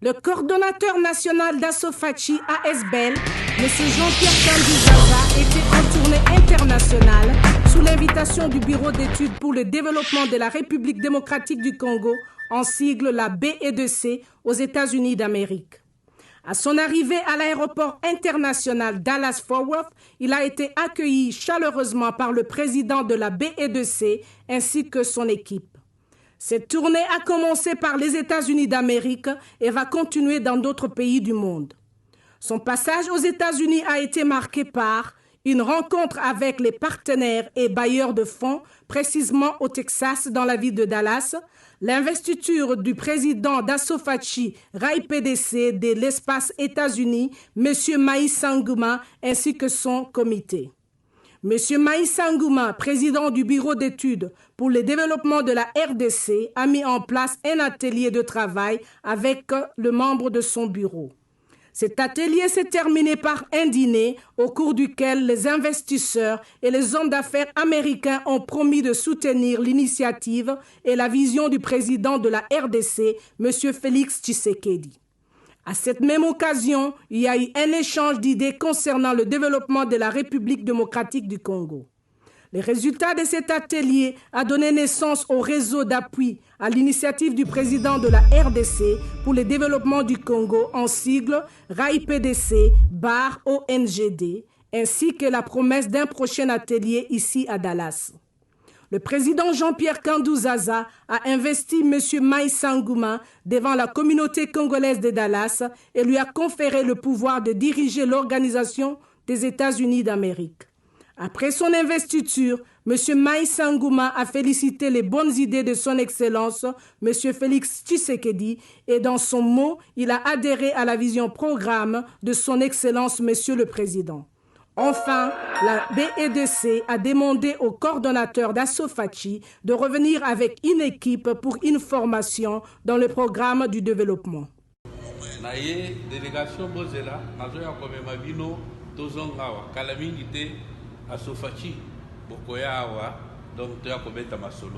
Le coordonnateur national d'Assofachi ASBEL, M. Jean-Pierre Kanduzaza, était en tournée internationale sous l'invitation du Bureau d'études pour le développement de la République démocratique du Congo, en sigle la BE2C, aux États-Unis d'Amérique. À son arrivée à l'aéroport international Dallas-Fort Worth, il a été accueilli chaleureusement par le président de la BE2C ainsi que son équipe. Cette tournée a commencé par les États-Unis d'Amérique et va continuer dans d'autres pays du monde. Son passage aux États-Unis a été marqué par une rencontre avec les partenaires et bailleurs de fonds, précisément au Texas, dans la ville de Dallas, l'investiture du président d'Assofachi RAI-PDC de l'espace États-Unis, M. Maïssa Ngouma, ainsi que son comité. M. Maïssa Ngouma, président du bureau d'études pour le développement de la RDC, a mis en place un atelier de travail avec le membre de son bureau. Cet atelier s'est terminé par un dîner au cours duquel les investisseurs et les hommes d'affaires américains ont promis de soutenir l'initiative et la vision du président de la RDC, M. Félix Tshisekedi. À cette même occasion, il y a eu un échange d'idées concernant le développement de la République démocratique du Congo. Les résultats de cet atelier a donné naissance au réseau d'appui à l'initiative du président de la RDC pour le développement du Congo, en sigle RAI-PDC/ONGD, ainsi que la promesse d'un prochain atelier ici à Dallas. Le président Jean-Pierre Kanduzaza a investi M. Maïssa Ngouma devant la communauté congolaise de Dallas et lui a conféré le pouvoir de diriger l'organisation des États-Unis d'Amérique. Après son investiture, M. Maïssa Ngouma a félicité les bonnes idées de son Excellence, M. Félix Tshisekedi, et dans son mot, il a adhéré à la vision programme de son Excellence, M. le Président. Enfin, la BE2C a demandé au coordonnateur d'Assofachi de revenir avec une équipe pour une formation dans le programme du développement. Délégation Bozela, Assofachi, Bokoya Awa, donc tu as commis ta masolo.